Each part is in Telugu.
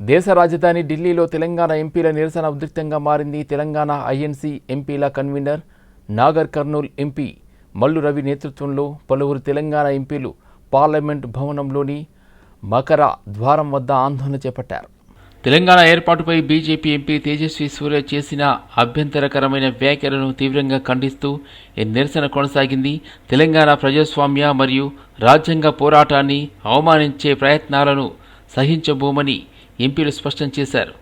దేశ రాజధాని ఢిల్లీలో తెలంగాణ ఎంపీల నిరసన ఉద్రిక్తంగా మారింది. తెలంగాణ ఐఎన్సీ ఎంపీల కన్వీనర్ నాగర్ కర్నూల్ ఎంపీ మల్లు రవి నేతృత్వంలో పలువురు తెలంగాణ ఎంపీలు పార్లమెంట్ భవనంలోని మకర ద్వారం వద్ద ఆందోళన చేపట్టారు. తెలంగాణ ఏర్పాటుపై బీజేపీ ఎంపీ తేజస్వి సూర్య చేసిన అభ్యంతరకరమైన వ్యాఖ్యలను తీవ్రంగా ఖండిస్తూ ఈ నిరసన కొనసాగింది. తెలంగాణ ప్రజాస్వామ్య మరియు రాజ్యాంగ పోరాటాన్ని అవమానించే ప్రయత్నాలను సహించబోమని ఎంపీలు స్పష్టం చేశారు.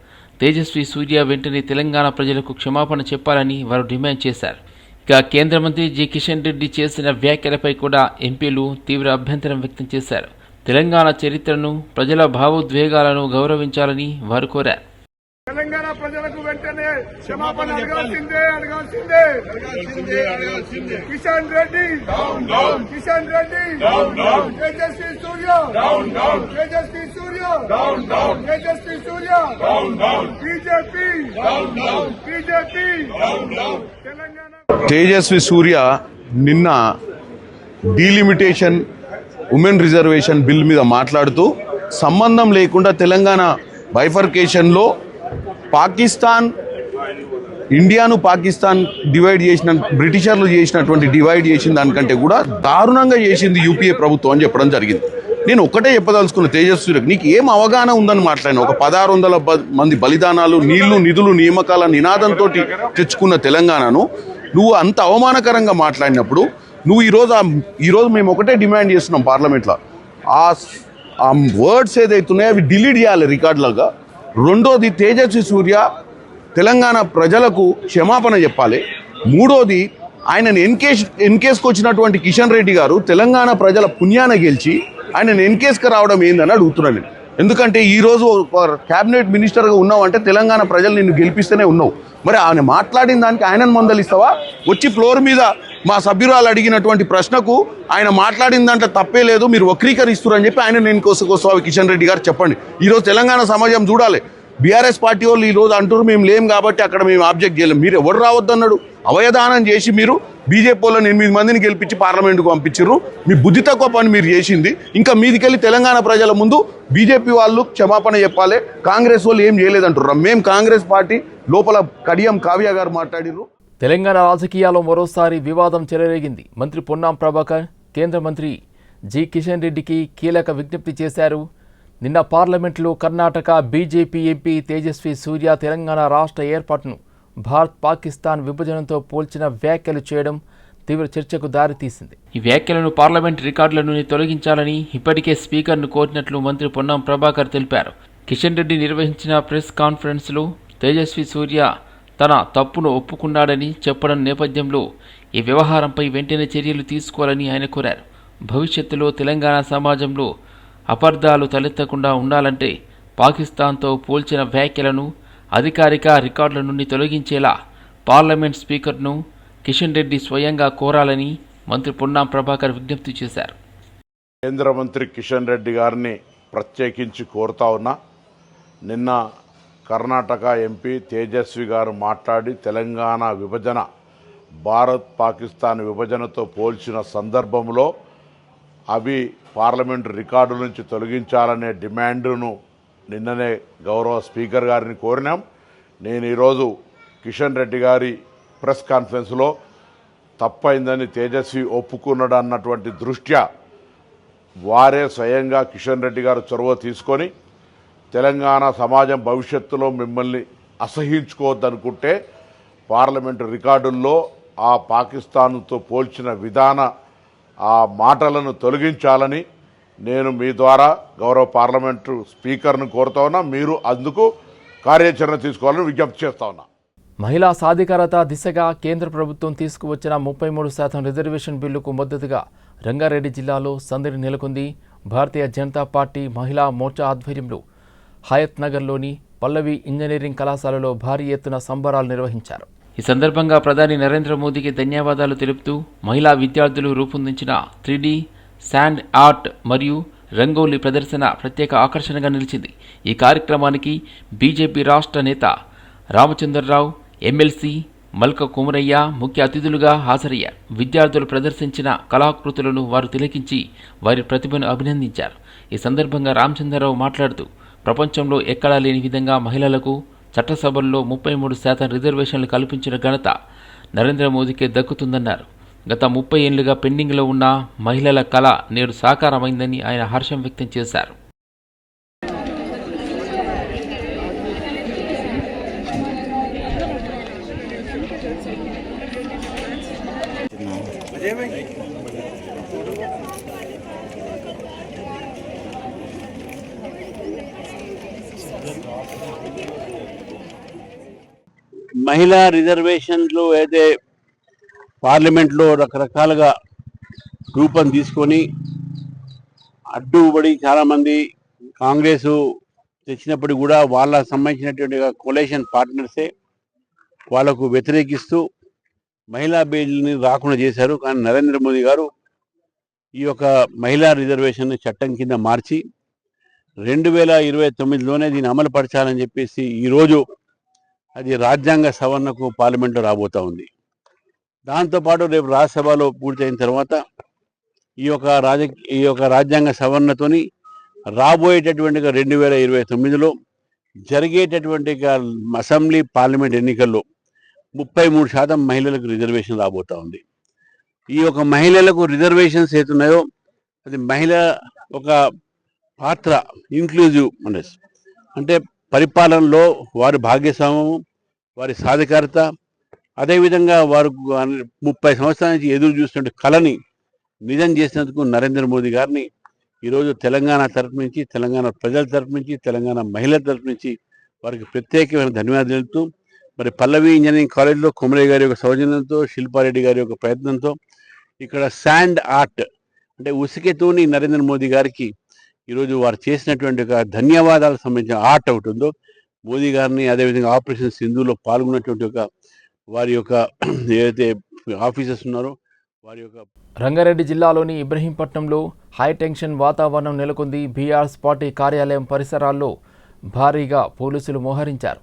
తేజస్వి సూర్య వెంటనే తెలంగాణ ప్రజలకు క్షమాపణ చెప్పాలని వారు డిమాండ్ చేశారు. ఇక కేంద్ర మంత్రి జి కిషన్ రెడ్డి చేసిన వ్యాఖ్యలపై కూడా ఎంపీలు తీవ్ర అభ్యంతరం వ్యక్తం చేశారు. తెలంగాణ చరిత్రను, ప్రజల భావోద్వేగాలను గౌరవించాలని వారు కోరారు. తెలంగాణ ప్రజలకు వెంటనే క్షమాపణ అడగాల్సిందే. కిషన్ రెడ్డి తేజస్వి సూర్య బీజేపీ తెలంగాణ. తేజస్వి సూర్య నిన్న డీలిమిటేషన్ ఉమెన్ రిజర్వేషన్ బిల్ మీద మాట్లాడుతూ సంబంధం లేకుండా తెలంగాణ బైఫర్కేషన్లో ఇండియాను పాకిస్తాన్ డివైడ్ చేసిన బ్రిటిషర్లు చేసినటువంటి డివైడ్ చేసిన దానికంటే కూడా దారుణంగా చేసింది యూపీఏ ప్రభుత్వం అని చెప్పడం జరిగింది. నేను ఒక్కటే చెప్పదలుచుకున్న తేజస్వికి, నీకు ఏం అవగాహన ఉందని మాట్లాడిన ఒక 1600 మంది బలిదానాలు, నీళ్లు, నిధులు, నియామకాల నినాదంతో తెచ్చుకున్న తెలంగాణను నువ్వు అంత అవమానకరంగా మాట్లాడినప్పుడు నువ్వు ఈరోజు మేము ఒకటే డిమాండ్ చేస్తున్నాం పార్లమెంట్లో, ఆ వర్డ్స్ ఏదైతున్నాయో అవి డిలీట్ చేయాలి రికార్డులుగా. రెండోది, తేజస్వి సూర్య తెలంగాణ ప్రజలకు క్షమాపణ చెప్పాలి. మూడోది, ఆయనను ఎన్కేస్కి వచ్చినటువంటి కిషన్ రెడ్డి గారు తెలంగాణ ప్రజల పుణ్యాన గెలిచి ఆయనను ఎన్కేస్కి రావడం ఏందని అడుగుతున్నాను నేను. ఎందుకంటే ఈరోజు క్యాబినెట్ మినిస్టర్గా ఉన్నావు అంటే తెలంగాణ ప్రజలు నిన్ను గెలిపిస్తూనే ఉన్నావు. మరి ఆయన మాట్లాడిన దానికి ఆయనను మందలిస్తావా? వచ్చి ఫ్లోర్ మీద మా సభ్యురాలు అడిగినటువంటి ప్రశ్నకు ఆయన మాట్లాడిన దాంట్లో తప్పే లేదు, మీరు వక్రీకరిస్తున్నారు అని చెప్పి ఆయన నేను కోసకోసావి కిషన్ రెడ్డి గారు చెప్పండి. ఈరోజు తెలంగాణ సమాజం చూడాలి. బీఆర్ఎస్ పార్టీ వాళ్ళు ఈరోజు అంటారు మేము లేం కాబట్టి అక్కడ మేము ఆబ్జెక్ట్ చేయలేం. మీరు ఎవరు రావద్దన్నాడు? అవయదానం చేసి మీరు బీజేపీ వాళ్ళని 8 మందిని గెలిపించి పార్లమెంటుకు పంపించారు. మీ బుద్ధి తక్కువ పని మీరు చేసింది. ఇంకా మీదికెళ్ళి తెలంగాణ ప్రజల ముందు బీజేపీ వాళ్ళు క్షమాపణ చెప్పాలి, కాంగ్రెస్ వాళ్ళు ఏం చేయలేదంటారు. మేము కాంగ్రెస్ పార్టీ లోపల కడియం కావ్య గారు మాట్లాడిర్రు. తెలంగాణ రాజకీయాల్లో మరోసారి వివాదం చెలరేగింది. మంత్రి పొన్నాం ప్రభాకర్ కేంద్ర మంత్రి జి కిషన్ రెడ్డికి కీలక విజ్ఞప్తి చేశారు. నిన్న పార్లమెంట్లో కర్ణాటక బీజేపీ ఎంపీ తేజస్వి సూర్య తెలంగాణ రాష్ట్ర ఏర్పాటును భారత్ పాకిస్తాన్ విభజనతో పోల్చిన వ్యాఖ్యలు చేయడం తీవ్ర చర్చకు దారితీసింది. ఈ వ్యాఖ్యలను పార్లమెంట్ రికార్డుల నుండి తొలగించాలని ఇప్పటికే స్పీకర్ను కోరినట్లు మంత్రి పొన్నాం ప్రభాకర్ తెలిపారు. కిషన్ రెడ్డి నిర్వహించిన ప్రెస్ కాన్ఫరెన్స్లో తేజస్వి సూర్య తన తప్పును ఒప్పుకున్నాడని చెప్పడం నేపథ్యంలో ఈ వ్యవహారంపై వెంటనే చర్యలు తీసుకోవాలని ఆయన కోరారు. భవిష్యత్తులో తెలంగాణ సమాజంలో అపార్థాలు తలెత్తకుండా ఉండాలంటే పాకిస్తాన్తో పోల్చిన వ్యాఖ్యలను అధికారిక రికార్డుల నుండి తొలగించేలా పార్లమెంట్ స్పీకర్ను కిషన్ రెడ్డి స్వయంగా కోరాలని మంత్రి పొన్నాం ప్రభాకర్ విజ్ఞప్తి చేశారు. కేంద్ర మంత్రి కిషన్ రెడ్డి గారిని ప్రత్యేకించి కోరుతా ఉన్నా. నిన్న కర్ణాటక ఎంపీ తేజస్వి గారు మాట్లాడి తెలంగాణ విభజన భారత్ పాకిస్తాన్ విభజనతో పోల్చిన సందర్భంలో అవి పార్లమెంటు రికార్డు నుంచి తొలగించాలనే డిమాండ్ను నిన్ననే గౌరవ స్పీకర్ గారిని కోరినాం. నేను ఈరోజు కిషన్ రెడ్డి గారి ప్రెస్ కాన్ఫరెన్స్లో తప్పైందని తేజస్వి ఒప్పుకున్నాడు అన్నటువంటి దృష్ట్యా వారే స్వయంగా కిషన్ రెడ్డి గారు చొరవ తీసుకొని తెలంగాణ సమాజం భవిష్యత్తులో మిమ్మల్ని అసహించుకోవద్దనుకుంటే పార్లమెంటు రికార్డుల్లో ఆ పాకిస్తాన్తో పోల్చిన ఆ మాటలను తొలగించాలని నేను మీ ద్వారా గౌరవ పార్లమెంటు స్పీకర్ను కోరుతా ఉన్నా. మీరు అందుకు కార్యాచరణ తీసుకోవాలని విజ్ఞప్తి చేస్తా ఉన్నా. మహిళా సాధికారత దిశగా కేంద్ర ప్రభుత్వం తీసుకువచ్చిన 33% రిజర్వేషన్ బిల్లుకు మద్దతుగా రంగారెడ్డి జిల్లాలో సందడి నెలకొంది. భారతీయ జనతా పార్టీ మహిళా మోర్చా ఆధ్వర్యంలో హయత్ నగర్లోని పల్లవి ఇంజనీరింగ్ కళాశాలలో భారీ ఎత్తున సంబరాలు నిర్వహించారు. ఈ సందర్భంగా ప్రధాని నరేంద్ర మోదీకి ధన్యవాదాలు తెలుపుతూ మహిళా విద్యార్థులు రూపొందించిన 3D శాండ్ ఆర్ట్ మరియు రంగోలీ ప్రదర్శన ప్రత్యేక ఆకర్షణగా నిలిచింది. ఈ కార్యక్రమానికి బీజేపీ రాష్ట్ర నేత రామచంద్రరావు, ఎమ్మెల్సీ మల్క కుమరయ్య ముఖ్య అతిథులుగా హాజరయ్యారు. విద్యార్థులు ప్రదర్శించిన కళాకృతులను వారు తిలకించి వారి ప్రతిభను అభినందించారు. ఈ సందర్భంగా రామచంద్రరావు మాట్లాడుతూ ప్రపంచంలో ఎక్కడా లేని విధంగా మహిళలకు చట్టసభల్లో 33% రిజర్వేషన్లు కల్పించిన ఘనత నరేంద్ర మోదీకే దక్కుతుందన్నారు. గత 30 ఏళ్లుగా పెండింగ్లో ఉన్న మహిళల కళ నేడు సాకారమైందని ఆయన హర్షం వ్యక్తం చేశారు. మహిళా రిజర్వేషన్లు అయితే పార్లమెంట్లో రకరకాలుగా రూపం తీసుకొని అడ్డుపడి చాలామంది కాంగ్రెస్ తెచ్చినప్పుడు కూడా వాళ్ళకు సంబంధించినటువంటి కొలేషన్ పార్ట్నర్సే వాళ్లకు వ్యతిరేకిస్తూ మహిళా బిల్లుని రాకుండా చేశారు. కానీ నరేంద్ర మోదీ గారు ఈ యొక్క మహిళా రిజర్వేషన్ చట్టం కింద మార్చి 2029లోనే దీన్ని అమలు పరచాలని చెప్పేసి ఈరోజు అది రాజ్యాంగ సవరణకు పార్లమెంట్లో రాబోతూ ఉంది. దాంతోపాటు రేపు రాజ్యసభలో పూర్తయిన తర్వాత ఈ యొక్క రాజ్యాంగ సవరణతోని రాబోయేటటువంటి 2029లో జరిగేటటువంటి అసెంబ్లీ పార్లమెంట్ ఎన్నికల్లో 33% మహిళలకు రిజర్వేషన్ రాబోతూ ఉంది. ఈ యొక్క మహిళలకు రిజర్వేషన్స్ ఏతున్నాయో అది మహిళ ఒక పాత్ర ఇంక్లూజివ్ అంటే పరిపాలనలో వారి భాగస్వామ్యము, వారి సాధికారత, అదేవిధంగా వారు 30 సంవత్సరాల నుంచి ఎదురు చూస్తున్న కళని నిజం చేసినందుకు నరేంద్ర మోదీ గారిని ఈరోజు తెలంగాణ తరఫు నుంచి, తెలంగాణ ప్రజల తరఫు నుంచి, తెలంగాణ మహిళల తరఫు నుంచి వారికి ప్రత్యేకమైన ధన్యవాదాలు తెలుపుతూ మరి పల్లవి ఇంజనీరింగ్ కాలేజ్లో కొమరయ్య గారి యొక్క సౌజన్యంతో, శిల్పారెడ్డి గారి యొక్క ప్రయత్నంతో ఇక్కడ శాండ్ ఆర్ట్ అంటే ఉసికెతోని నరేంద్ర మోదీ గారికి ఈరోజు వారు చేసినటువంటి ఒక ధన్యవాదాలకు సంబంధించిన ఆర్ట్ ఒకటి ఉందో మోదీ గారిని, అదేవిధంగా ఆపరేషన్ సింధులో పాల్గొన్నటువంటి ఒక వారి యొక్క ఏదైతే ఆఫీసర్స్ ఉన్నారో వారి యొక్క. రంగారెడ్డి జిల్లాలోని ఇబ్రహీంపట్నంలో హైటెన్షన్ వాతావరణం నెలకొంది. బీఆర్ఎస్ పార్టీ కార్యాలయం పరిసరాల్లో భారీగా పోలీసులు మోహరించారు.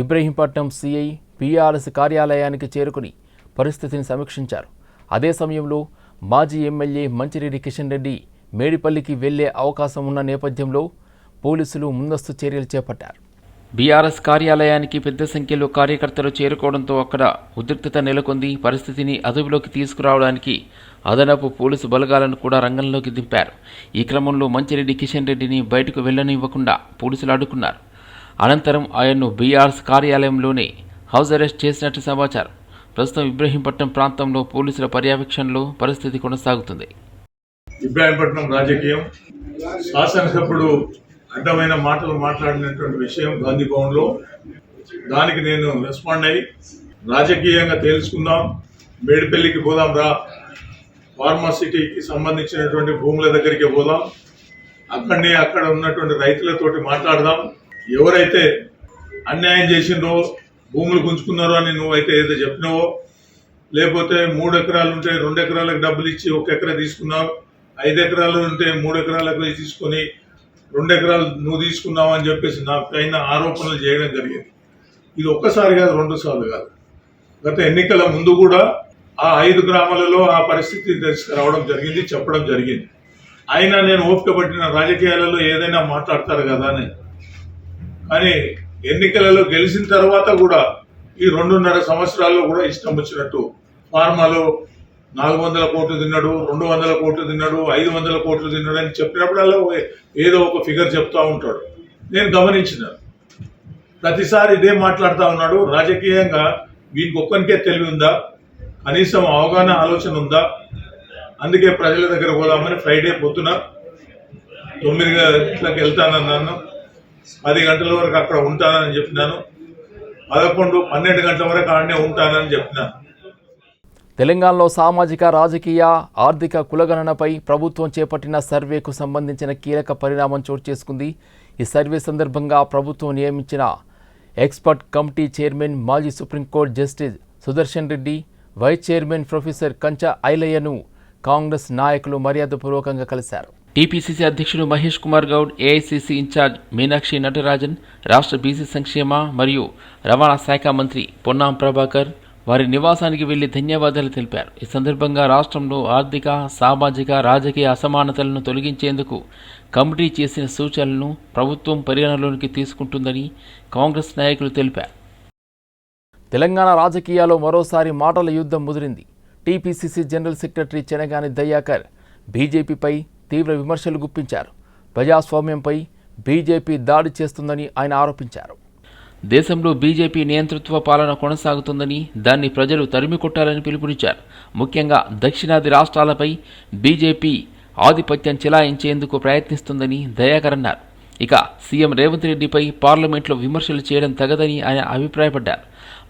ఇబ్రహీంపట్నం సీఐ బీఆర్ఎస్ కార్యాలయానికి చేరుకుని పరిస్థితిని సమీక్షించారు. అదే సమయంలో మాజీ ఎమ్మెల్యే మంచిరెడ్డి కిషన్ రెడ్డి మేడిపల్లికి వెళ్లే అవకాశం ఉన్న నేపథ్యంలో పోలీసులు ముందస్తు చర్యలు చేపట్టారు. బీఆర్ఎస్ కార్యాలయానికి పెద్ద సంఖ్యలో కార్యకర్తలు చేరుకోవడంతో అక్కడ ఉద్రిక్తత నెలకొంది. పరిస్థితిని అదుపులోకి తీసుకురావడానికి అదనపు పోలీసు బలగాలను కూడా రంగంలోకి దింపారు. ఈ క్రమంలో మంచిరెడ్డి కిషన్ రెడ్డిని బయటకు వెళ్లనివ్వకుండా పోలీసులు అడ్డుకున్నారు. అనంతరం ఆయన్ను బీఆర్ఎస్ కార్యాలయంలోనే హౌస్ అరెస్ట్ చేసినట్టు సమాచారం. ప్రస్తుతం ఇబ్రహీంపట్నం ప్రాంతంలో పోలీసుల పర్యవేక్షణలో పరిస్థితి కొనసాగుతుంది. ఇబ్రాహీంపట్నం రాజకీయం శాసనసభ్యుడు అడ్డమైన మాటలు మాట్లాడినటువంటి విషయం గాంధీ భవన్లో, దానికి నేను రెస్పాండ్ అయ్యి రాజకీయంగా తేల్చుకుందాం, మేడిపల్లికి పోదాం రా, ఫార్మాసిటీకి సంబంధించినటువంటి భూముల దగ్గరికి పోదాం, అక్కడ ఉన్నటువంటి రైతులతోటి మాట్లాడదాం, ఎవరైతే అన్యాయం చేసిండ్రో భూములు గుంజుకున్నారో అని నువ్వైతే ఏదో చెప్పినావో, లేకపోతే 3 ఎకరాలు ఉంటే 2 ఎకరాలకు డబ్బులు ఇచ్చి 1 ఎకరా తీసుకున్నావు, 5 ఎకరాలు ఉంటే 3 ఎకరాలకు తీసుకొని 2 ఎకరాలు నువ్వు తీసుకున్నావు అని చెప్పేసి నా పైన ఆరోపణలు చేయడం జరిగింది. ఇది ఒక్కసారి కాదు, 2 సార్లు కాదు. గత ఎన్నికల ముందు కూడా ఆ 5 గ్రామాలలో ఆ పరిస్థితి తీసుకురావడం జరిగింది, చెప్పడం జరిగింది. అయినా నేను ఓపిక పట్టిన రాజకీయాలలో ఏదైనా మాట్లాడతారు కదా అని. కానీ ఎన్నికలలో గెలిచిన తర్వాత కూడా ఈ 2.5 సంవత్సరాల్లో కూడా ఇష్టం వచ్చినట్టు ఫార్మాలో 400 కోట్లు తిన్నాడు, 200 కోట్లు తిన్నాడు, 500 కోట్లు తిన్నాడు అని చెప్పినప్పుడల్లా ఏదో ఒక ఫిగర్ చెప్తా ఉంటాడు. నేను గమనించిన ప్రతిసారి ఇదే మాట్లాడుతూ ఉన్నాడు. రాజకీయంగా వీనికి ఒక్కరికే తెలివి ఉందా, కనీసం అవగాహన ఆలోచన ఉందా? అందుకే ప్రజల దగ్గర పోదామని ఫ్రైడే పొద్దున 9 గంటలకు వెళ్తానన్నాను, 10 గంటల వరకు అక్కడ ఉంటానని చెప్పినాను, 11-12 గంటల వరకు ఆడనే ఉంటానని చెప్పినాను. తెలంగాణలో సామాజిక, రాజకీయ, ఆర్థిక కులగణనపై ప్రభుత్వం చేపట్టిన సర్వేకు సంబంధించిన కీలక పరిణామం చోటు చేసుకుంది. ఈ సర్వే సందర్భంగా ప్రభుత్వం నియమించిన ఎక్స్పర్ట్ కమిటీ చైర్మన్ మాజీ supreme court justice Sudarshan Reddy, vice chairman professor Kancha ఐలయ్యను కాంగ్రెస్ నాయకులు మర్యాదపూర్వకంగా కలిశారు. టీపీసీసీ అధ్యక్షుడు మహేష్ కుమార్ గౌడ్, ఏఐసీసీ ఇన్ఛార్జ్ మీనాక్షి నటరాజన్, రాష్ట్ర బీసీ సంక్షేమ మరియు రవాణా శాఖ మంత్రి పొన్నాం ప్రభాకర్, వారి నివాసానికి వెళ్లి ధన్యవాదాలు తెలిపారు. ఈ సందర్భంగా రాష్ట్రంలో ఆర్థిక, సామాజిక, రాజకీయ అసమానతలను తొలగించేందుకు కమిటీ చేసిన సూచనలను ప్రభుత్వం పరిగణలోకి తీసుకుంటుందని కాంగ్రెస్ నాయకులు తెలిపారు. తెలంగాణ రాజకీయాల్లో మరోసారి మాటల యుద్ధం ముదిరింది. TPCC general secretary Chenagani Dayakar బీజేపీపై తీవ్ర విమర్శలు గుప్పించారు. ప్రజాస్వామ్యంపై బీజేపీ దాడి చేస్తుందని ఆయన ఆరోపించారు. దేశంలో బీజేపీ నియంతృత్వ పాలన కొనసాగుతుందని, దాన్ని ప్రజలు తరిమికొట్టాలని పిలుపునిచ్చారు. ముఖ్యంగా దక్షిణాది రాష్ట్రాలపై బీజేపీ ఆధిపత్యం చెలాయించేందుకు ప్రయత్నిస్తుందని దయాకర్ అన్నారు. ఇక సీఎం రేవంత్ రెడ్డిపై పార్లమెంట్లో విమర్శలు చేయడం తగదని ఆయన అభిప్రాయపడ్డారు.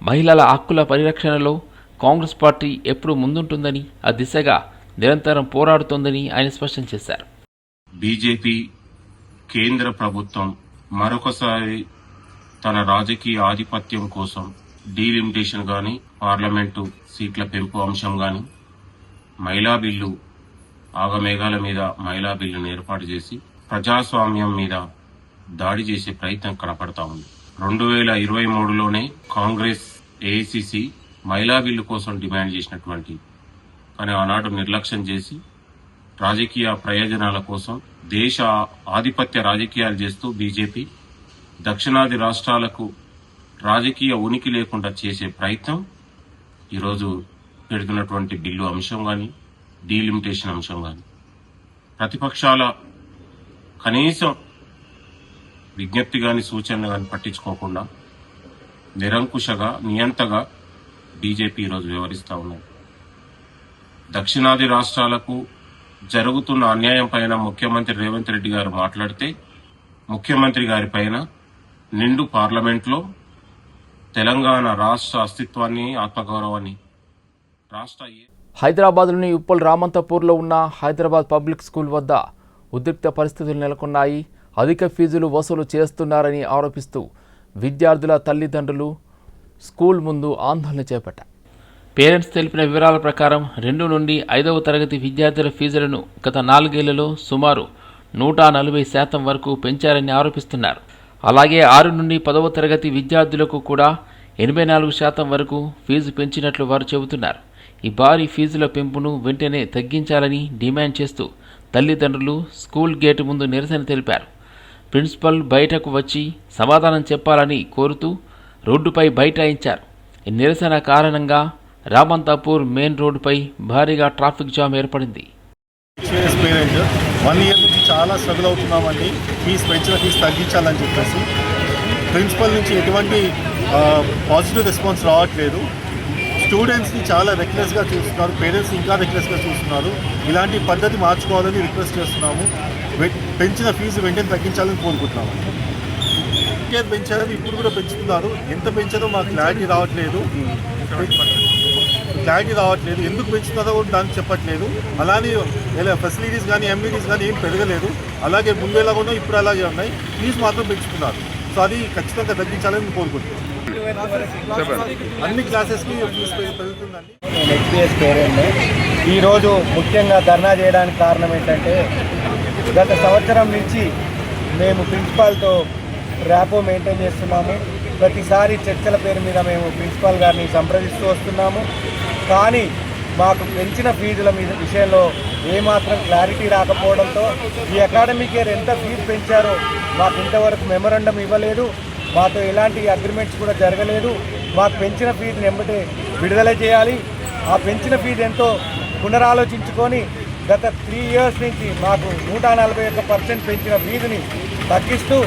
మహిళల హక్కుల పరిరక్షణలో కాంగ్రెస్ పార్టీ ఎప్పుడూ ముందుంటుందని, ఆ దిశగా నిరంతరం పోరాడుతోందని ఆయన స్పష్టం చేశారు. బీజేపీ కేంద్ర ప్రభుత్వం మరొకసారి తన రాజకీయ ఆధిపత్యం కోసం డీలిమిటేషన్ గాని, పార్లమెంటు సీట్ల పెంపు అంశం గాని, మహిళా బిల్లు ఆగమేఘాల మీద మహిళా బిల్లును ఏర్పాటు చేసి ప్రజాస్వామ్యం మీద దాడి చేసే ప్రయత్నం కనపడతా ఉంది. 2023లోనే కాంగ్రెస్, ఏఐసిసి మహిళా బిల్లు కోసం డిమాండ్ చేసినటువంటి, కానీ ఆనాడు నిర్లక్ష్యం చేసి రాజకీయ ప్రయోజనాల కోసం దేశ ఆధిపత్య రాజకీయాలు చేస్తూ బీజేపీ దక్షిణాది రాష్ట్రాలకు రాజకీయ ఉనికి లేకుండా చేసే ప్రయత్నం ఈరోజు పెడుతున్నటువంటి బిల్లు అంశం కానీ, డీలిమిటేషన్ అంశం కానీ, ప్రతిపక్షాల కనీసం విజ్ఞప్తి కానీ, సూచనలు కానీ పట్టించుకోకుండా నిరంకుశగా, నియంతగా బీజేపీ ఈరోజు వ్యవహరిస్తూ ఉన్నది. దక్షిణాది రాష్ట్రాలకు జరుగుతున్న అన్యాయం పైన ముఖ్యమంత్రి రేవంత్ రెడ్డి గారు మాట్లాడితే, ముఖ్యమంత్రి గారి పైన నిండు పార్లమెంట్లో తెలంగాణ రాష్ట్ర అస్తిత్వాన్ని, ఆత్మగౌరవాన్ని హైదరాబాద్లోని ఉప్పల్ రామంతపూర్లో ఉన్న హైదరాబాద్ పబ్లిక్ స్కూల్ వద్ద ఉద్రిక్త పరిస్థితులు నెలకొన్నాయి. అధిక ఫీజులు వసూలు చేస్తున్నారని ఆరోపిస్తూ విద్యార్థుల తల్లిదండ్రులు స్కూల్ ముందు ఆందోళన చేపట్టారు. పేరెంట్స్ తెలిపిన వివరాల ప్రకారం 2 నుండి 5వ తరగతి విద్యార్థుల ఫీజులను గత 4 ఏళ్లలో సుమారు 140% వరకు పెంచారని ఆరోపిస్తున్నారు. అలాగే 6 నుండి 10వ తరగతి విద్యార్థులకు కూడా 84% వరకు ఫీజు పెంచినట్లు వారు చెబుతున్నారు. ఈ భారీ ఫీజుల పెంపును వెంటనే తగ్గించాలని డిమాండ్ చేస్తూ తల్లిదండ్రులు స్కూల్ గేటు ముందు నిరసన తెలిపారు. ప్రిన్సిపల్ బయటకు వచ్చి సమాధానం చెప్పాలని కోరుతూ రోడ్డుపై బైఠాయించారు. ఈ నిరసన కారణంగా రామంతాపూర్ మెయిన్ రోడ్డుపై భారీగా ట్రాఫిక్ జామ్ ఏర్పడింది. 1 ఇయర్ నుంచి చాలా స్ట్రగుల్ అవుతున్నామండి. పెంచిన ఫీజు తగ్గించాలని చెప్పేసి ప్రిన్సిపల్ నుంచి ఎటువంటి పాజిటివ్ రెస్పాన్స్ రావట్లేదు. స్టూడెంట్స్ని చాలా రెక్లెస్గా చూస్తున్నారు, పేరెంట్స్ ఇంకా రెక్లెస్గా చూస్తున్నారు. ఇలాంటి పద్ధతి మార్చుకోవాలని రిక్వెస్ట్ చేస్తున్నాము. పెంచిన ఫీజు వెంటనే తగ్గించాలని కోరుకుంటున్నాము. పెంచారని ఇప్పుడు కూడా పెంచుతున్నారు. ఎంత పెంచారో మాకు క్లారిటీ రావట్లేదు. ఎందుకు పెంచుతున్నారో కూడా దానికి చెప్పట్లేదు. అలానే ఫెసిలిటీస్ కానీ, ఎమ్యూనిటీస్ కానీ ఏం పెరగలేదు. అలాగే ముందు ఎలా ఉన్నా ఇప్పుడు అలాగే ఉన్నాయి. ఫీజు మాత్రం పెంచుతున్నారు. సో అది ఖచ్చితంగా తగ్గించాలని కోరుకుంటున్నాం. అన్ని క్లాసెస్కి ఫీజు పెరుగుతుందండి. నేను ఎక్స్పీఎస్ పేరెంట్. ఈరోజు ముఖ్యంగా ధర్నా చేయడానికి కారణం ఏంటంటే, గత సంవత్సరం నుంచి మేము ప్రిన్సిపాల్తో ర్యాపో మెయింటైన్ చేస్తున్నాము. ప్రతిసారి చర్చల పేరు మీద మేము ప్రిన్సిపాల్ గారిని సంప్రదిస్తూ వస్తున్నాము. కానీ మాకు పెంచిన ఫీజుల విషయంలో ఏమాత్రం క్లారిటీ రాకపోవడంతో ఈ అకాడమిక్ ఇయర్ ఎంత ఫీజు పెంచారో మాకు ఇంతవరకు మెమరాండం ఇవ్వలేదు. మాతో ఎలాంటి అగ్రిమెంట్స్ కూడా జరగలేదు. మాకు పెంచిన ఫీజుని వెంబడే విడుదల చేయాలి. ఆ పెంచిన ఫీజు ఎంతో పునరాలోచించుకొని గత 3 ఇయర్స్ నుంచి మాకు 141% పెంచిన ఫీజుని తగ్గిస్తూ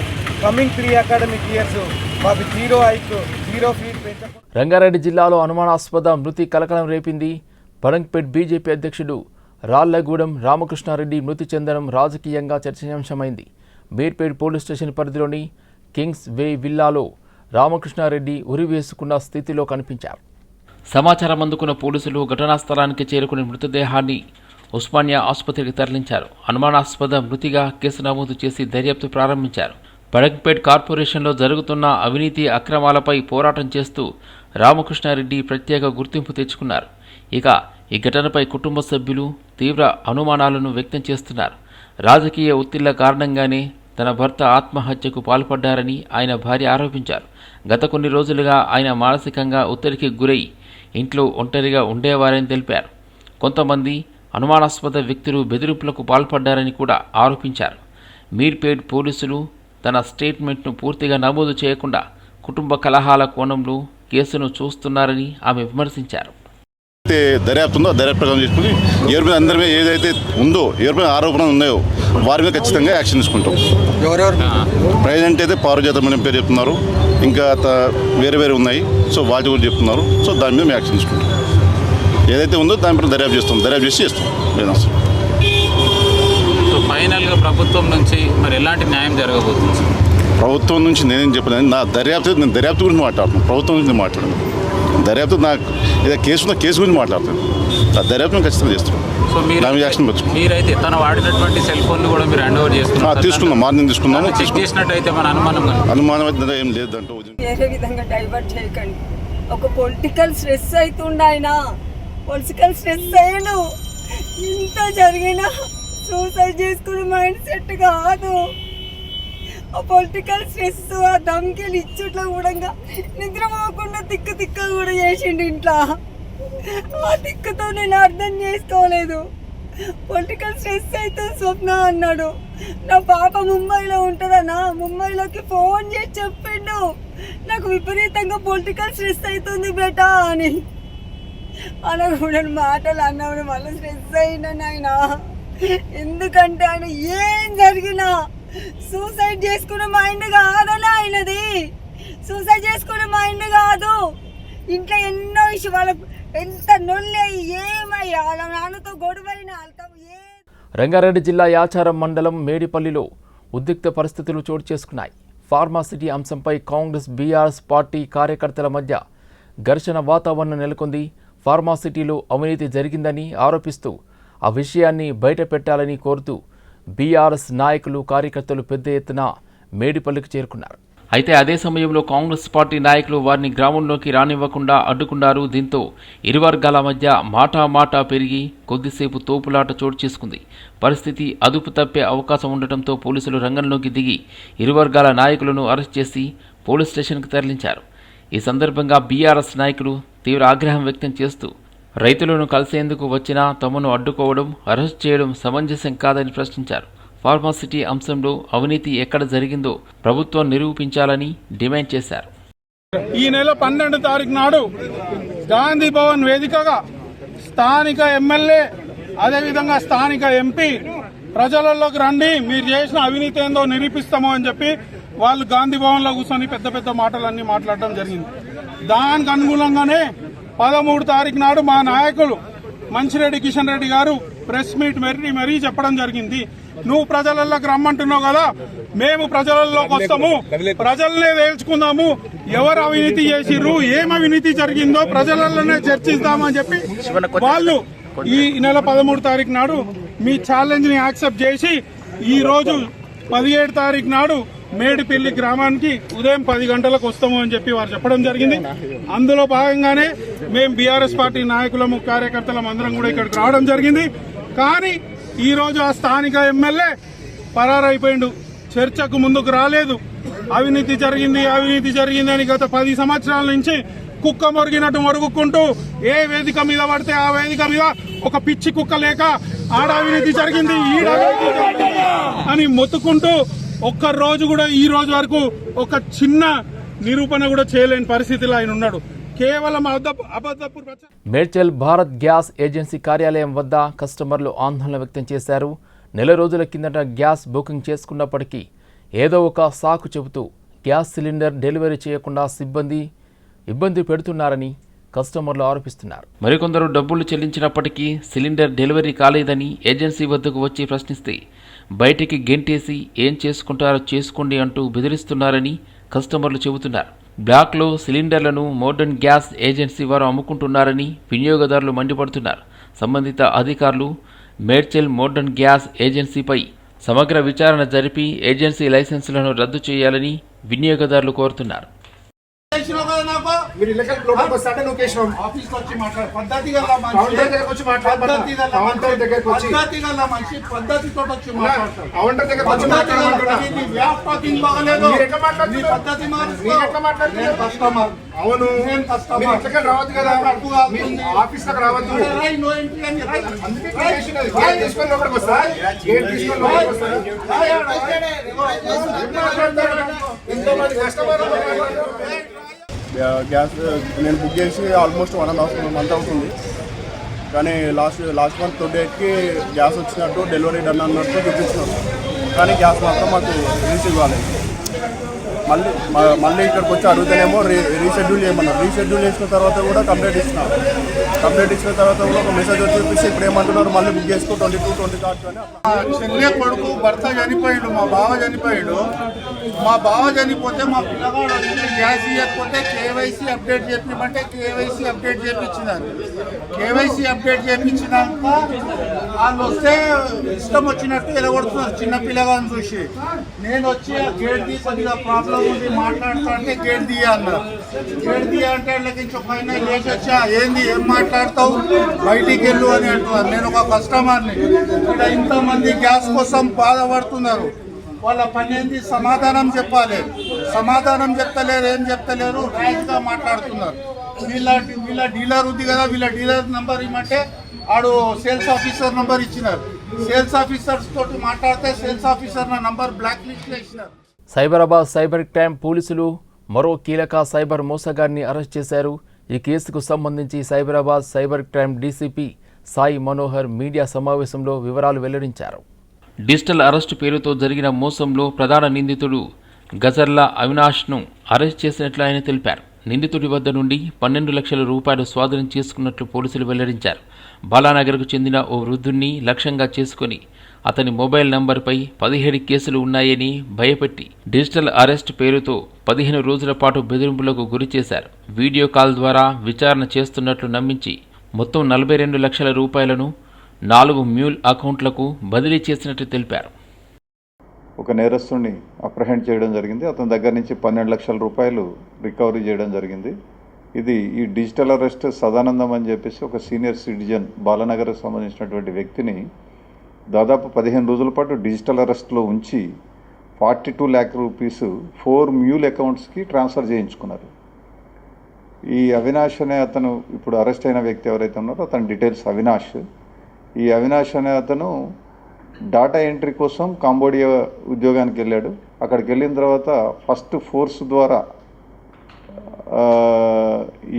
కమింగ్ 3 అకాడమిక్ ఇయర్స్ మాకు 0 ఫీజు పెంచడం. రంగారెడ్డి జిల్లాలో అనుమానాస్పద మృతి కలకలం రేపింది. బడంగ్పేట్ బీజేపీ అధ్యక్షుడు రాళ్లగూడెం రామకృష్ణారెడ్డి మృతి చెందడం రాజకీయంగా చర్చనీయాంశమైంది. మీర్పేట్ పోలీస్ స్టేషన్ పరిధిలోని కింగ్స్ వే విల్లాలో రామకృష్ణారెడ్డి ఉరివేసుకున్న స్థితిలో కనిపించారు. సమాచారం అందుకున్న పోలీసులు ఘటనా స్థలానికి చేరుకుని మృతదేహాన్ని ఉస్మానియా ఆసుపత్రికి తరలించారు. అనుమానాస్పద మృతిగా కేసు నమోదు చేసి దర్యాప్తు ప్రారంభించారు. బడంగ్పేట్ కార్పొరేషన్లో జరుగుతున్న అవినీతి అక్రమాలపై పోరాటం చేస్తూ రామకృష్ణారెడ్డి ప్రత్యేక గుర్తింపు తెచ్చుకున్నారు. ఇక ఈ ఘటనపై కుటుంబ సభ్యులు తీవ్ర అనుమానాలను వ్యక్తం చేస్తున్నారు. రాజకీయ ఒత్తిళ్ల కారణంగానే తన భర్త ఆత్మహత్యకు పాల్పడ్డారని ఆయన భార్య ఆరోపించారు. గత కొన్ని రోజులుగా ఆయన మానసికంగా ఒత్తిడికి గురై ఇంట్లో ఒంటరిగా ఉండేవారని తెలిపారు. కొంతమంది అనుమానాస్పద వ్యక్తులు బెదిరింపులకు పాల్పడ్డారని కూడా ఆరోపించారు. మీర్పేట్ పోలీసులు తన స్టేట్మెంట్ను పూర్తిగా నమోదు చేయకుండా కుటుంబ కలహాల కోణంలో కేసును చూస్తున్నారని ఆమె విమర్శించారు. దర్యాప్తు ఉందో దర్యాప్తు ప్రకారం చేసుకుని ఎవరి మీద అందరి మీద ఏదైతే ఉందో ఎవరి మీద ఆరోపణలు ఉన్నాయో వారి మీద ఖచ్చితంగా యాక్షన్ తీసుకుంటాం. ప్రెసిడెంట్ అయితే పార్వజాతం పేరు చెప్తున్నారు, ఇంకా వేరే వేరే ఉన్నాయి. సో వాళ్ళు కూడా చెప్తున్నారు. సో దాని మీద మేము యాక్షన్ తీసుకుంటాం. ఏదైతే ఉందో దానిపైన దర్యాప్తు చేస్తాం, దర్యాప్తు చేసి చేస్తాం. సో ఫైనల్గా ప్రభుత్వం నుంచి మరి ఎలాంటి న్యాయం జరగబోతుంది? ప్రభుత్వం నుంచి నేనేం చెప్పలేదు. నా నేను దర్యాప్తు గురించి మాట్లాడుతున్నాను, ప్రభుత్వం గురించి మాట్లాడను. దర్యాప్తు నాకు ఏదో కేసు ఉన్న కేసు గురించి మాట్లాడుతాను. ఆ దర్యాప్తు ఖచ్చితంగా చేస్తాం. సో మీరైతే తను వాడినటువంటి సెల్ ఫోన్ కూడా మీరు హ్యాండ్ ఓవర్ చేసుకున్నారు? తీసుకున్నాం, మార్నింగ్ తీసుకున్నాము. చెక్ చేసినట్టయితే మన అనుమానం అయితే ఏం లేదు. అంటూ వేరే విధంగా డైవర్ట్ చేయకండి. ఒక పొలిటికల్ స్ట్రెస్ అవుతుండే, ఆయన పొలిటికల్ స్ట్రెస్ అయ్యాను. ఇంత జరిగినా సూసైడ్ చేసుకునే మైండ్ సెట్ కాదు. ఆ పొలిటికల్ స్ట్రెస్, ఆ ధమ్కిలు ఇచ్చుట్లో కూడా నిద్రపోకుండా తిక్క కూడా చేసిండు ఇంట్లో. ఆ తిక్కతో నేను అర్థం చేసుకోలేదు. పొలిటికల్ స్ట్రెస్ అయితే స్వప్న అన్నాడు. నా పాప ముంబైలో ఉంటుందన్నా, ముంబైలోకి ఫోన్ చేసి చెప్పిండు నాకు విపరీతంగా పొలిటికల్ స్ట్రెస్ అవుతుంది బేటా అని. అనకూడ మాటలు అన్నప్పుడు మళ్ళీ స్ట్రెస్ అయినా ఆయన. ఎందుకంటే ఆయన ఏం జరిగినా సూసైడ్ చేసుకునే మైండ్ కాదని ఆయనది. సూసైడ్ చేసుకునే మైండ్ కాదు. ఇంట్లో ఎన్నో ఇష్యూ, వాళ్ళకు ఎంత నొల్లి ఏమయ్యా వాళ్ళ నాన్నతో గొడవైనా రంగారెడ్డి జిల్లా యాచారం మండలం మేడిపల్లిలో ఉద్రిక్త పరిస్థితులు చోటు చేసుకున్నాయి. ఫార్మాసిటీ అంశంపై కాంగ్రెస్ బీఆర్ఎస్ పార్టీ కార్యకర్తల మధ్య ఘర్షణ వాతావరణం నెలకొంది. ఫార్మాసిటీలో అవినీతి జరిగిందని ఆరోపిస్తూ ఆ విషయాన్ని బయటపెట్టాలని కోరుతూ బీఆర్ఎస్ నాయకులు కార్యకర్తలు పెద్ద ఎత్తున మేడిపల్లికి చేరుకున్నారు. అయితే అదే సమయంలో కాంగ్రెస్ పార్టీ నాయకులు వారిని గ్రామంలోకి రానివ్వకుండా అడ్డుకున్నారు. దీంతో ఇరు వర్గాల మధ్య మాటా పెరిగి కొద్దిసేపు తోపులాట చోటు చేసుకుంది. పరిస్థితి అదుపు తప్పే అవకాశం ఉండటంతో పోలీసులు రంగంలోకి దిగి ఇరు వర్గాల నాయకులను అరెస్ట్ చేసి పోలీస్ స్టేషన్కి తరలించారు. ఈ సందర్భంగా బీఆర్ఎస్ నాయకులు తీవ్ర ఆగ్రహం వ్యక్తం చేస్తూ రైతులను కలిసేందుకు వచ్చినా తమను అడ్డుకోవడం, అరెస్ట్ చేయడం సమంజసం కాదని ప్రశ్నించారు. ఫార్మాసిటీ అంశంలో అవినీతి ఎక్కడ జరిగిందో ప్రభుత్వం నిరూపించాలని డిమాండ్ చేశారు. ఈ నెల 12 తారీఖు నాడు గాంధీ భవన్ వేదికగా స్థానిక ఎమ్మెల్యే అదేవిధంగా స్థానిక ఎంపీ ప్రజలలోకి రండి, మీరు చేసిన అవినీతి ఏందో నిరూపిస్తాము అని చెప్పి వాళ్ళు గాంధీ భవన్ లో కూర్చొని పెద్ద మాటలన్నీ మాట్లాడడం జరిగింది. దానికి అనుగుణంగానే 13 తారీఖు నాడు మా నాయకులు మంచిరెడ్డి కిషన్ రెడ్డి గారు ప్రెస్ మీట్ మరీ చెప్పడం జరిగింది. నువ్వు ప్రజలలోకి రమ్మంటున్నావు కదా, మేము ప్రజలలోకి వస్తాము, ప్రజలనే తేల్చుకుందాము, ఎవరు అవినీతి చేసిర్రు, ఏం అవినీతి జరిగిందో ప్రజలలోనే చర్చిస్తామని చెప్పి వాళ్ళు ఈ నెల 13 తారీఖు నాడు మీ ఛాలెంజ్ ని యాక్సెప్ట్ చేసి ఈ రోజు 17 తారీఖు నాడు మేడిపల్లి గ్రామానికి ఉదయం 10 గంటలకు వస్తాము అని చెప్పి వారు చెప్పడం జరిగింది. అందులో భాగంగానే మేము బీఆర్ఎస్ పార్టీ నాయకులము కార్యకర్తలం అందరం కూడా ఇక్కడికి రావడం జరిగింది. కానీ ఈ రోజు ఆ స్థానిక ఎమ్మెల్యే పరారైపోయిండు, చర్చకు ముందుకు రాలేదు. అవినీతి జరిగింది అని గత 10 సంవత్సరాల నుంచి కుక్క మొరిగినట్టు మొరుగుకుంటూ ఏ వేదిక మీద పడితే ఆ వేదిక మీద ఒక పిచ్చి కుక్క లేక ఆడ అవినీతి జరిగింది, ఈడ అవినీతి జరిగింది అని మొత్తుకుంటూ ఒక్క రోజు కూడా ఈ రోజు వరకు ఒక చిన్న నిరూపణ కూడా చేయలేని పరిస్థితిలో ఆయన ఉన్నాడు. కేవలం అబద్ధపు. మేడ్చల్ భారత్ గ్యాస్ ఏజెన్సీ కార్యాలయం వద్ద కస్టమర్లు ఆందోళన వ్యక్తం చేశారు. నెల రోజుల కిందట గ్యాస్ బుకింగ్ చేసుకున్నప్పటికీ ఏదో ఒక సాకు చెబుతూ గ్యాస్ సిలిండర్ డెలివరీ చేయకుండా సిబ్బంది ఇబ్బంది పెడుతున్నారని కస్టమర్లు ఆరోపిస్తున్నారు. మరికొందరు డబ్బులు చెల్లించినప్పటికీ సిలిండర్ డెలివరీ కాలేదని ఏజెన్సీ వద్దకు వచ్చి ప్రశ్నిస్తే బయటికి గెంటేసి ఏం చేసుకుంటారో చేసుకోండి అంటూ బెదిరిస్తున్నారని కస్టమర్లు చెబుతున్నారు. బ్లాక్లో సిలిండర్లను మోడర్న్ గ్యాస్ ఏజెన్సీ వారు అమ్ముకుంటున్నారని వినియోగదారులు మండిపడుతున్నారు. సంబంధిత అధికారులు మేడ్చల్ మోడర్న్ గ్యాస్ ఏజెన్సీపై సమగ్ర విచారణ జరిపి ఏజెన్సీ లైసెన్సులను రద్దు చేయాలని వినియోగదారులు కోరుతున్నారు. నాకు మీరు ఇళ్ళకి లోపలికి వస్తాంటే లొకేషన్ ఆఫీస్ లో వచ్చి మాట్లాడు పద్ధతి గల మనిషి కౌంటర్ దగ్గరకు వచ్చి మాట్లాడమన్నా. కౌంటర్ దగ్గరకు వచ్చి పద్ధతి గల మనిషి పద్ధతితో వచ్చి మాట్లాడతాడు. కౌంటర్ దగ్గరకు వచ్చి మాట్లాడమంటున్నా. నీ వే ఆఫ్ టాకింగ్ బాగలేదు. మీరు ఎట్లా మాట్లాడుతున్నారు? నీ పద్ధతి మార్చుకో. మీరు ఎట్లా మాట్లాడుతున్నారు? నేను కస్టమర్. అవును, నేను కస్టమర్. మీరు ఇట్లకే రావద్దు కదా, తప్పు కాదు. మీరు ఆఫీస్ లకు రావద్దు. రైట్ నో ఎంట్రీ అని రైట్. అందుకే కేసు ఉన్నది. గేట్ తీసుకొని లోపలికి వస్తా. గేట్ తీసుకొని లోపలికి వస్తా. ఎంతోమంది కస్టమర్లు గ్యాస్ నేను బుక్ చేసి ఆల్మోస్ట్ 1.5 month అవుతుంది. కానీ లాస్ట్ మంత్ 28కి గ్యాస్ వచ్చినట్టు డెలివరీ డన్ అన్నట్టు చూపించినారు. కానీ గ్యాస్ మాత్రం మాకు రీసీవ్ కాలేదు. మళ్ళీ ఇక్కడికి వచ్చి అడుగుతానేమో రీషెడ్యూల్ చేయమన్నారు. రీషెడ్యూల్ చేసిన తర్వాత కూడా కంప్లైంట్ ఇచ్చినారు. కంప్లైంట్ ఇచ్చిన తర్వాత కూడా ఒక మెసేజ్ వచ్చి చూపిస్తే ఇప్పుడు ఏమంటున్నారు, మళ్ళీ బుక్ చేసుకో 22-20 అని. చెల్లె కొడుకు భర్త చనిపోయాడు, మా బావ చనిపోయాడు. మా బావ చనిపోతే మా పిల్లగాడు వచ్చి గ్యాస్ ఇవ్వకపోతే కేవైసీ అప్డేట్ చేపించమంటే కేవైసీ అప్డేట్ చేయించినారు. కేవైసీ అప్డేట్ చేయించినాక వాళ్ళు వస్తే ఇష్టం వచ్చినట్టు ఎలగొడుతున్నారు చిన్న పిల్లగాని చూసి. నేను వచ్చి ఆ గేట్ తీసి కొద్దిగా ప్రాబ్లం ఉంది మాట్లాడుతా అంటే గేట్ తీయ అన్నారు. గేట్ తీయ అంటే వాళ్ళకి ఇంకొకైనా లేచి వచ్చా ఏంది ఏం మాట్లాడతావు బయటికి వెళ్ళు అని అంటున్నారు. నేను ఒక కస్టమర్ని. ఇక్కడ ఇంతమంది గ్యాస్ కోసం బాధపడుతున్నారు. వాళ్ళ పని ఏంది సమాధానం చెప్పాలి. సమాధానం చెప్తలేరు, ఏం చెప్తలేరు, ర్యాష్గా మాట్లాడుతున్నారు. వీళ్ళ డీలర్ ఉంది కదా, వీళ్ళ డీలర్ నెంబర్ ఇవ్వమంటే ఆడు సేల్స్ ఆఫీసర్ నెంబర్ ఇచ్చినారు. సేల్స్ ఆఫీసర్స్ తోటి మాట్లాడితే సేల్స్ ఆఫీసర్ నా నంబర్ బ్లాక్ లిస్ట్లో ఇచ్చినారు. సైబరాబాద్ సైబర్ క్రైమ్ పోలీసులు మరో కీలక సైబర్ మోసగాడిని అరెస్ట్ చేశారు. ఈ కేసుకు సంబంధించి Cyberabad cyber crime DCP Sai Manohar media సమావేశంలో వివరాలు వెల్లడించారు. డిజిటల్ అరెస్టు పేరుతో జరిగిన మోసంలో ప్రధాన నిందితుడు గజర్లా అవినాష్ను అరెస్ట్ చేసినట్లు ఆయన తెలిపారు. నిందితుడి వద్ద నుండి 12 లక్షల రూపాయలు స్వాధీనం చేసుకున్నట్లు పోలీసులు వెల్లడించారు. బాలానగర్కు చెందిన ఓ వృద్ధుణ్ణి లక్ష్యంగా చేసుకుని అతని మొబైల్ నంబర్పై 17 కేసులు ఉన్నాయని భయపెట్టి డిజిటల్ అరెస్ట్ పేరుతో 15 రోజుల పాటు బెదిరింపులకు గురి చేశారు. వీడియో కాల్ ద్వారా విచారణ చేస్తున్నట్లు నమ్మించి మొత్తం 42 లక్షల రూపాయలను 4 మ్యూల్ అకౌంట్లకు బదిలీ చేసినట్లు తెలిపారు. ఒక నేరస్తుడిని అప్రహెండ్ చేయడం జరిగింది. అతని దగ్గర నుంచి 12 లక్షల రూపాయలు రికవరీ చేయడం జరిగింది. ఇది ఈ డిజిటల్ అరెస్ట్ సదానందం అని చెప్పేసి ఒక సీనియర్ సిటిజన్ బాలానగర్కు సంబంధించినటువంటి వ్యక్తిని దాదాపు 15 రోజుల పాటు డిజిటల్ అరెస్ట్లో ఉంచి 42 lakh రూపీస్ 4 మ్యూల్ అకౌంట్స్కి ట్రాన్స్ఫర్ చేయించుకున్నారు. ఈ అవినాష్ అనే అతను ఇప్పుడు అరెస్ట్ అయిన వ్యక్తి ఎవరైతే ఉన్నారో అతని డీటెయిల్స్ అవినాష్. ఈ అవినాష్ అనే అతను డాటా ఎంట్రీ కోసం కాంబోడియా ఉద్యోగానికి వెళ్ళాడు. అక్కడికి వెళ్ళిన తర్వాత ఫస్ట్ ఫోర్స్ ద్వారా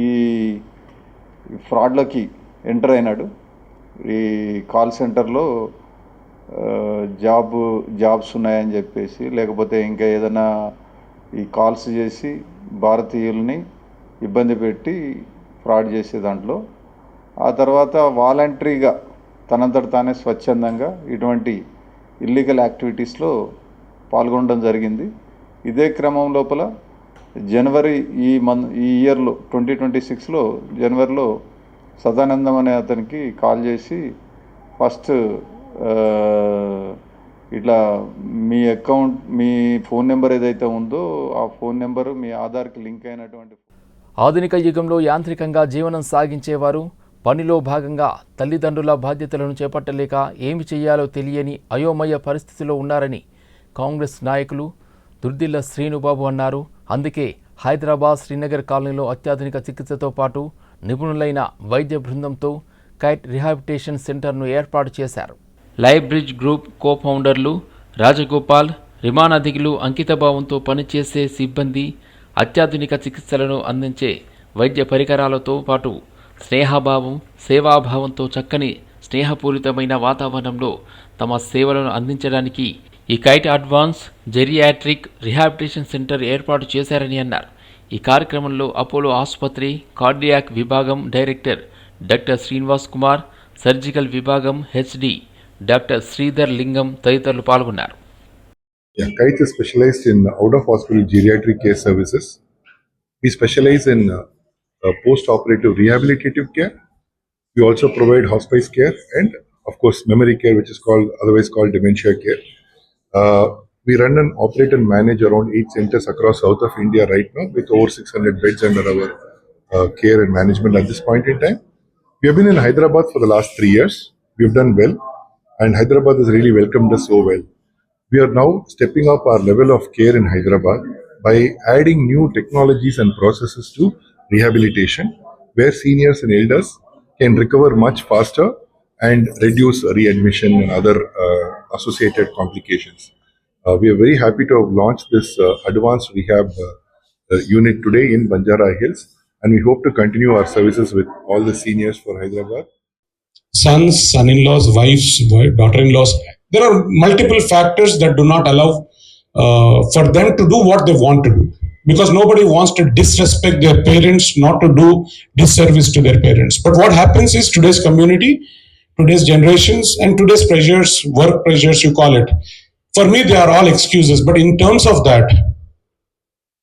ఈ ఫ్రాడ్లోకి ఎంటర్ అయినాడు. ఈ కాల్ సెంటర్లో జాబ్స్ ఉన్నాయని చెప్పేసి, లేకపోతే ఇంకా ఏదైనా ఈ కాల్స్ చేసి భారతీయుల్ని ఇబ్బంది పెట్టి ఫ్రాడ్ చేసే దాంట్లో ఆ తర్వాత వాలంటరీగా తనంతట తానే స్వచ్ఛందంగా ఇటువంటి ఇల్లీగల్ యాక్టివిటీస్లో పాల్గొనడం జరిగింది. ఇదే క్రమం లోపల జనవరి ఈ ఇయర్లో 2026లో జనవరిలో సదానందం అనే అతనికి కాల్ చేసి ఫస్ట్ ఇట్లా మీ అకౌంట్ మీ ఫోన్ నెంబర్ ఏదైతే ఉందో ఆ ఫోన్ నెంబరు మీ ఆధార్కి లింక్ అయినటువంటి. ఆధునిక యుగంలో యాంత్రికంగా జీవనం సాగించేవారు పనిలో భాగంగా తల్లిదండ్రుల బాధ్యతలను చేపట్టలేక ఏమి చేయాలో తెలియని అయోమయ పరిస్థితిలో ఉన్నారని కాంగ్రెస్ నాయకులు దుర్దిల్ల శ్రీనుబాబు అన్నారు. అందుకే హైదరాబాద్ శ్రీనగర్ కాలనీలో అత్యాధునిక చికిత్సతో పాటు నిపుణులైన వైద్య బృందంతో కైట్ రిహాబిలిటేషన్ సెంటర్ను ఏర్పాటు చేశారు. లైఫ్ బ్రిడ్జ్ గ్రూప్ కో ఫౌండర్లు రాజగోపాల్, రిమానాధికులు అంకితభావంతో పనిచేసే సిబ్బంది అత్యాధునిక చికిత్సలను అందించే వైద్య పరికరాలతో పాటు స్నేహభావం, సేవాభావంతో చక్కని స్నేహపూరితమైన వాతావరణంలో తమ సేవలను అందించడానికి ఈ kite advance geriatric rehabilitation centre ఏర్పాటు చేశారని అన్నారు. ఈ కార్యక్రమంలో అపోలో ఆసుపత్రి కార్డియాక్ విభాగం director doctor Srinivas Kumar, surgical విభాగం హెచ్డి డాక్టర్ శ్రీధర్ లింగం తదితరులు పాల్గొన్నారు. Kite is specialized in out-of-hospital geriatric care services. We specialize in post-operative rehabilitative care. We also provide hospice care and, of course, memory care, which is otherwise called dementia care. We run and operate and manage around 8 centers across south of India right now, with over 600 beds under our care and management at this point in time. We have been in Hyderabad for the last 3 years. We have done well, and Hyderabad has really welcomed us so well. We are now stepping up our level of care in Hyderabad by adding new technologies and processes to rehabilitation, where seniors and elders can recover much faster and reduce readmission and other associated complications. We are very happy to have launched this advanced rehab unit today in Banjara Hills, and we hope to continue our services with all the seniors for Hyderabad. Sons, son-in-laws, wives, daughter-in-laws. There are multiple factors that do not allow for them to do what they want to do, because nobody wants to disrespect their parents, not to do disservice to their parents. But what happens is today's community, today's generations, and today's pressures, work pressures, you call it, for me, they are all excuses. But in terms of that,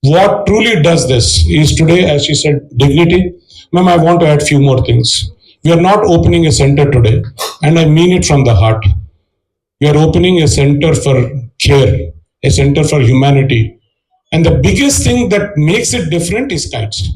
what truly does this is today, as she said, dignity. Ma'am, I want to add few more things. We are not opening a center today, and I mean it from the heart. We are opening a center for care, a center for humanity. And the biggest thing that makes it different is kites.